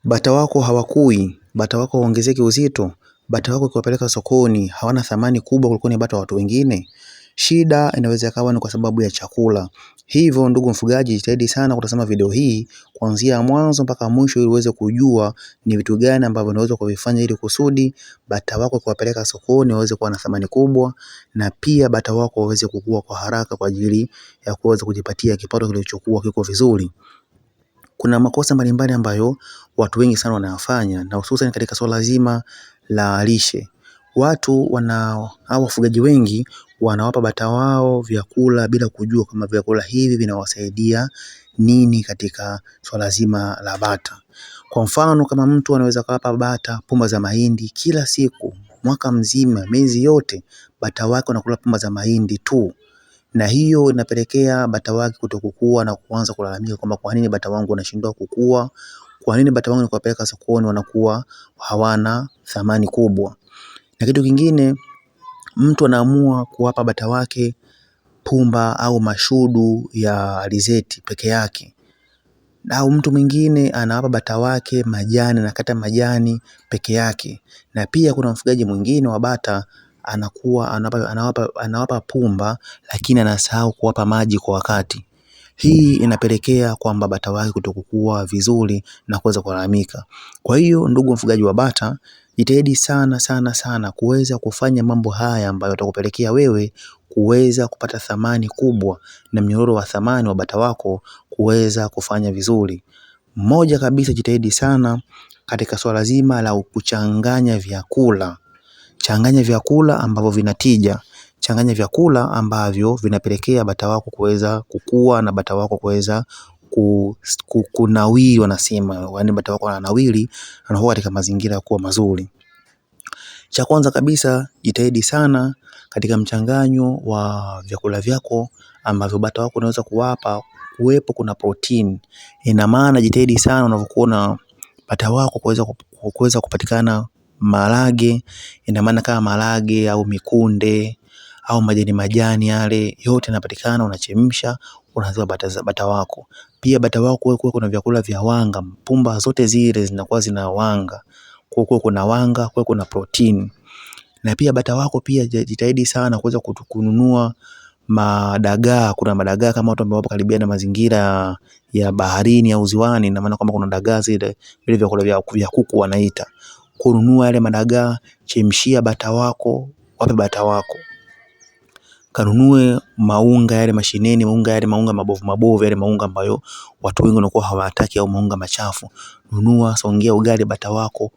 bata wako hawakui, bata wako hawaongezeki uzito, bata wako ukiwapeleka sokoni hawana thamani kubwa kuliko ni bata watu wengine. Shida inaweza kawa ni kwa sababu ya chakula. Hivyo ndugu mfugaji, jitahidi sana kutazama video hii kuanzia mwanzo mpaka mwisho ili uweze kujua ni vitu gani ambavyo unaweza kuvifanya ili kusudi bata wako kuwapeleka sokoni waweze kuwa na thamani kubwa, na pia bata wako waweze kukua kwa haraka kwa ajili ya kuweza kujipatia kipato kilichokuwa kiko vizuri. Kuna makosa mbalimbali ambayo watu wengi sana wanayafanya, na hususan katika swala zima la lishe. Wafugaji wengi wanawapa bata wao vyakula bila kujua kama vyakula hivi vinawasaidia nini katika swala zima la bata. Kwa mfano, kama mtu anaweza kuwapa bata pumba za mahindi kila siku, mwaka mzima, miezi yote, bata wake wanakula pumba za mahindi tu. Na hiyo inapelekea bata wake kutokukua na kuanza kulalamika kwamba kwa nini bata wangu wanashindwa kukua, kwa nini bata wangu nikiwapeleka sokoni wanakuwa hawana thamani kubwa. Na kitu kingine, mtu anaamua kuwapa bata wake pumba au mashudu ya alizeti peke yake, au mtu mwingine anawapa bata wake majani, anakata majani peke yake. Na pia kuna mfugaji mwingine wa bata anawapa pumba lakini anasahau kuwapa maji kwa wakati. Hii inapelekea kwamba bata wake kutokukua vizuri na kuweza kulalamika. Kwa hiyo ndugu mfugaji wa bata, jitahidi sana kuweza kufanya mambo haya ambayo yatakupelekea wewe kuweza kupata thamani kubwa na mnyororo wa thamani wa bata wako kuweza kufanya vizuri. Moja kabisa, jitahidi sana katika swala zima la kuchanganya vyakula. Changanya vyakula ambavyo vinatija. Changanya vyakula ambavyo vinapelekea bata wako kuweza kukua na bata wako kuweza kunawiri, wanasema. Yaani bata wako wananawiri, wanakuwa katika mazingira kuwa mazuri. Cha kwanza kabisa, jitahidi sana katika mchanganyo wa vyakula vyako ambavyo bata wako unaweza kuwapa kuwepo kuna protein. Ina maana jitahidi sana unavyokuwa bata wako kuweza kupatikana maharage. Ina maana kama maharage au mikunde au majani yale yote yanapatikana, unachemsha, unazipa bata wako. Pia bata wako kuwe kuna vyakula vya wanga, pumba zote zile zinakuwa zina wanga. Kuwe kuna wanga, kuwe kuna protein. Na pia bata wako pia jitahidi sana kuweza kununua madagaa. Kuna madagaa kama watu ambao wapo karibia na mazingira ya baharini au ziwani, na maana kwamba kuna dagaa zile vile vyakula vya kuku wanaita. Kununua yale madagaa, chemshia bata wako, wape bata wako. Kanunue maunga yale mashineni, maunga mabovu yale maunga ambayo watu wengi wanakuwa hawataki, au maunga machafu. Nunua, songea ugali bata wako,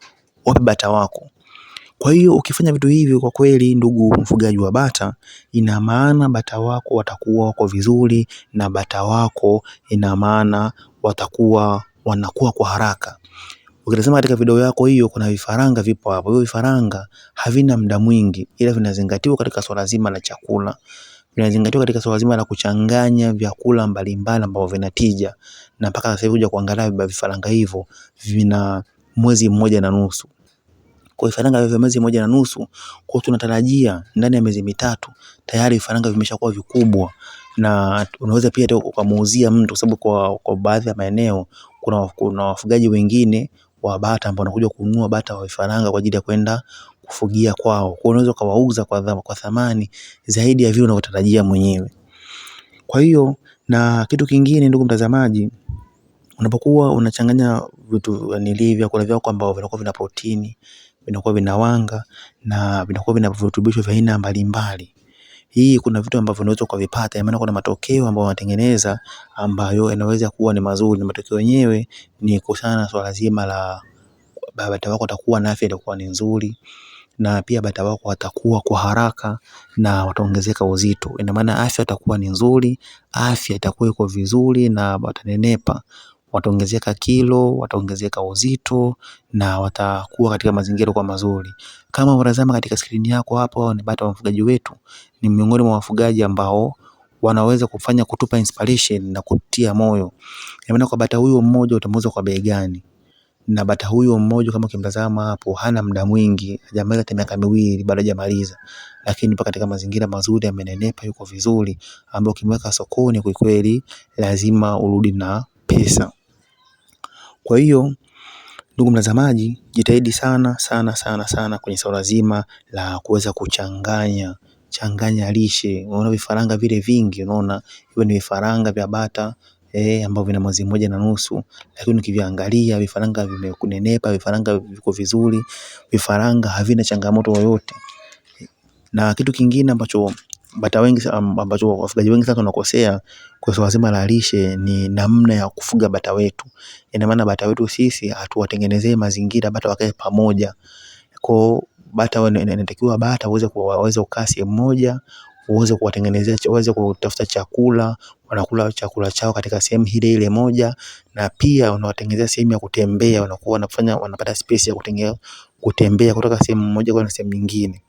wape bata wako. Kwa hiyo ukifanya vitu hivi, kwa kweli ndugu mfugaji wa bata, ina maana bata wako watakuwa wako vizuri, na bata wako ina maana watakuwa wanakuwa kwa haraka. Ukitazama katika video yako hiyo, kuna vifaranga vipo hapo. Hiyo vifaranga havina muda mwingi, ila vinazingatiwa katika swala zima la chakula. Vinazingatiwa katika swala zima la kuchanganya vyakula mbalimbali ambavyo vinatija. Na mpaka sasa hivi kuja kuangalia vifaranga hivyo vina mwezi mmoja na nusu. Kwa vifaranga vya mwezi mmoja na nusu, kwa tunatarajia ndani ya miezi mitatu tayari vifaranga vimeshakuwa vikubwa, na unaweza pia ukamuuzia mtu, kwa sababu kwa baadhi ya maeneo kuna wafugaji wengine wa bata ambao wanakuja kununua bata wa vifaranga kwa ajili ya kwenda kufugia kwao. Kwa unaweza ukawauza kwa thamani zaidi ya vile unavyotarajia mwenyewe. Kwa hiyo, na kitu kingine ndugu mtazamaji, unapokuwa unachanganya vitu vyakula vyako ambavyo vinakuwa vina protini, vinakuwa vina wanga, na vinakuwa vina virutubisho vya aina mbalimbali. Hii kuna vitu ambavyo unaweza kuvipata, maana kuna matokeo ambayo wanatengeneza ambayo yanaweza kuwa ni mazuri, na matokeo yenyewe ni kuhusiana na swala zima la bata wako watakuwa na afya itakuwa ni nzuri, na pia bata wako watakuwa kwa haraka na wataongezeka uzito. Ina maana afya itakuwa ni nzuri, afya itakuwa iko vizuri, na watanenepa, wataongezeka kilo, wataongezeka uzito, na watakuwa katika mazingira kwa mazuri. Kama unatazama katika skrini yako hapo, ni bata wa mfugaji wetu, ni miongoni mwa wafugaji ambao wanaweza kufanya kutupa inspiration na kutia moyo. Ina maana kwa bata huyo mmoja utamuuza kwa bei gani? Na bata huyo mmoja kama ukimtazama hapo, hana muda mwingi, hajamaliza hata miaka miwili, bado hajamaliza, lakini mpaka katika mazingira mazuri, amenenepa, yuko vizuri, ambao ukimweka sokoni kwa kweli lazima urudi na pesa. Kwa hiyo, Ndugu mtazamaji, jitahidi sana sana sana sana kwenye swala zima la kuweza changanya lishe. Unaona vifaranga vile vingi, unaona hivyo ni vifaranga vya bata ambao vina mwezi mmoja na nusu, lakini ukiviangalia vifaranga vimekunenepa, vifaranga viko vizuri, vifaranga havina changamoto yoyote. Na kitu kingine ambacho wafugaji wengi sasa wanakosea kwa swala zima la lishe ni namna ya kufuga bata wetu. Ina maana bata wetu sisi hatuwatengenezee mazingira bata wakae pamoja. Kwa bata inatakiwa bata waweze kukaa sehemu moja, uweze kuwatengenezea, uweze kutafuta chakula, wanakula chakula chao katika sehemu ile moja, na pia unawatengenezea sehemu ya kutembea, wanapata space ya kutembea kutoka sehemu moja kwenda sehemu nyingine.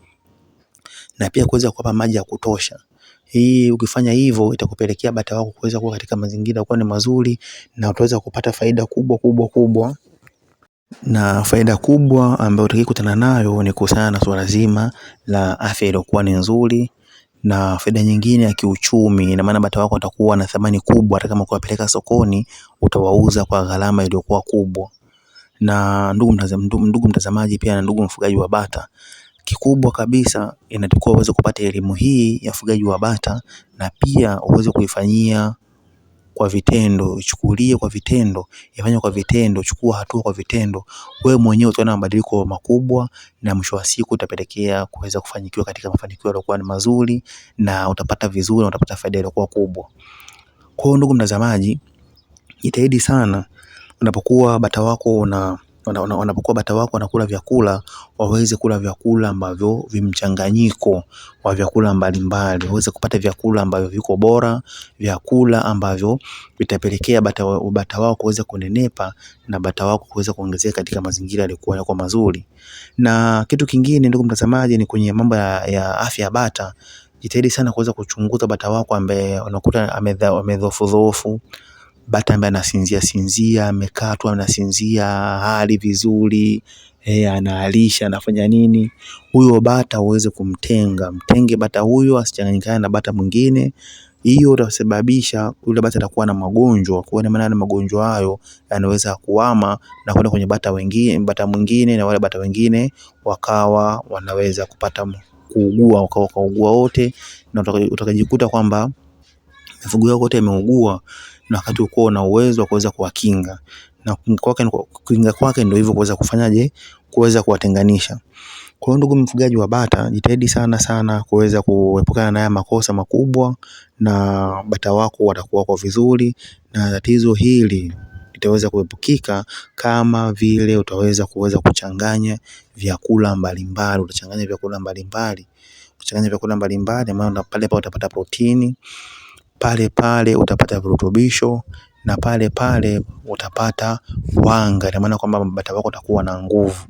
Na pia kuweza kuwapa maji ya kutosha. Hii ukifanya hivyo itakupelekea bata wako kuweza kuwa katika mazingira kuwa ni mazuri, na utaweza kupata faida kubwa. Na faida kubwa ambayo utakayokutana nayo ni kuhusiana na swala zima la afya iliyokuwa ni nzuri, na faida nyingine ya kiuchumi. Ina maana bata wako watakuwa na thamani kubwa, hata kama kuwapeleka sokoni utawauza kwa gharama iliyokuwa kubwa. Na ndugu mtazamaji pia na ndugu mfugaji wa bata, kikubwa kabisa inatakiwa uweze kupata elimu hii ya ufugaji wa bata, na pia uweze kuifanyia kwa vitendo. Ichukulie kwa vitendo, ifanye kwa vitendo, chukua hatua kwa vitendo. Wewe mwenyewe utaona mabadiliko makubwa, na mwisho wa siku utapelekea kuweza kufanikiwa katika mafanikio yaliyokuwa ni mazuri, na utapata vizuri, na utapata faida iliyokuwa kubwa. Kwa hiyo ndugu mtazamaji, jitahidi sana unapokuwa bata wako wanakula vyakula, waweze kula vyakula ambavyo vimchanganyiko wa vyakula mbalimbali. Waweze kupata vyakula ambavyo viko bora, vyakula ambavyo vitapelekea bata wako kuweza kunenepa, na bata wako kuweza kuongezeka katika mazingira yaliokuwa yako mazuri. Na kitu kingine ndugu mtazamaji, ni kwenye mambo ya afya ya bata. Jitahidi sana kuweza kuchunguza bata wako ambaye unakuta amedhoofu, bata ambaye anasinzia, amekaa tu anasinzia, hali vizuri, analisha, anafanya nini. Huyo bata uweze mtenge bata huyo asichanganyikane na bata mwingine. Hiyo itasababisha yule bata atakuwa na magonjwa. Kwa hiyo maana magonjwa hayo yanaweza kuhama na kwenda kwenye bata mwingine, na wale bata wengine wakawa wanaweza kupata kuugua, wakaugua wote, na utakajikuta kwamba mifugo yako yote imeugua, na wakati uko na uwezo wa kuweza kuwakinga. Na kukinga kwake ndio hivyo, kuweza kufanyaje, kuweza kuwatenganisha. Kwa hiyo ndugu mfugaji wa bata, jitahidi sana sana kuweza kuepukana na haya makosa makubwa, na bata wako watakuwa kwa vizuri, na tatizo hili litaweza kuepukika kama vile utaweza kuchanganya vyakula mbalimbali. Utachanganya vyakula mbalimbali, maana pale utapata protini, pale utapata virutubisho, na pale utapata wanga. Ina maana kwamba bata wako watakuwa na nguvu.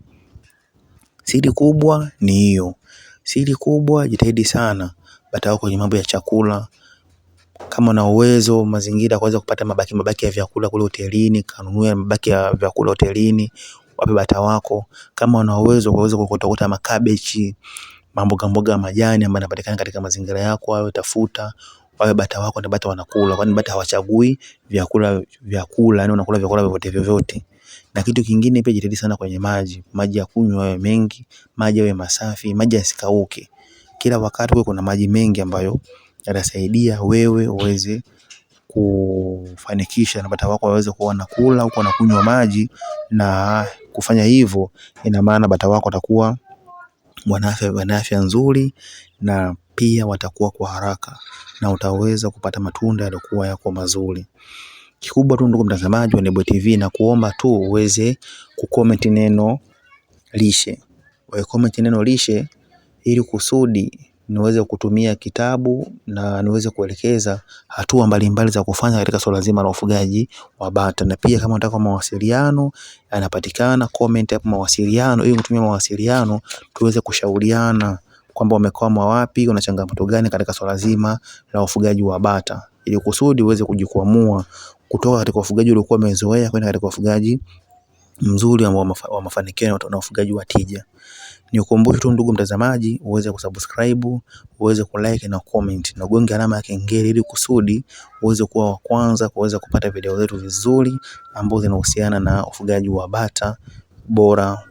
Siri kubwa ni hiyo. Siri kubwa, jitahidi sana bata wako kwenye mambo ya chakula. Kama una uwezo mazingira kuweza kupata mabaki ya vyakula kule hotelini, kanunue mabaki ya vyakula hotelini, wape bata wako. Kama una uwezo kuweza kukota makabeji, mboga ya majani ambayo yanapatikana katika mazingira yako, au tafuta wawe bata wako, na bata wanakula, kwani bata hawachagui vyakula, yani wanakula vyakula vyovyote. Na kitu kingine pia, jitahidi sana kwenye maji ya kunywa yawe mengi, maji yawe masafi, maji yasikauke. Kila wakati kuwe kuna maji mengi ambayo yatasaidia wewe uweze kufanikisha na bata wako waweze kuwa wanakula huko na kunywa maji. Na kufanya hivyo, ina maana bata wako watakuwa wana afya nzuri, na pia watakuwa kwa haraka, na utaweza kupata matunda yaliokuwa yako mazuri. Kikubwa tu ndugu mtazamaji wa Nebuye TV, na kuomba tu uweze kucomment neno lishe. Comment neno lishe ili kusudi niweze kutumia kitabu na niweze kuelekeza hatua mbalimbali za kufanya katika swala zima la ufugaji wa bata. Na pia kama unataka mawasiliano, yanapatikana comment hapo mawasiliano, ili kutumia mawasiliano tuweze kushauriana kwamba umekwama wapi, una changamoto gani katika swala zima la ufugaji wa bata, ili kusudi uweze kujikwamua kutoka katika ufugaji uliokuwa umezoea kwenda katika ufugaji mzuri wa mafanikio na ufugaji wa tija. Nikukumbushe tu ndugu mtazamaji, uweze kusubscribe, uweze kulike na comment, na gonga alama ya kengele, ili kusudi uweze kuwa wa kwanza kuweza kupata video zetu vizuri ambazo zinahusiana na ufugaji wa bata bora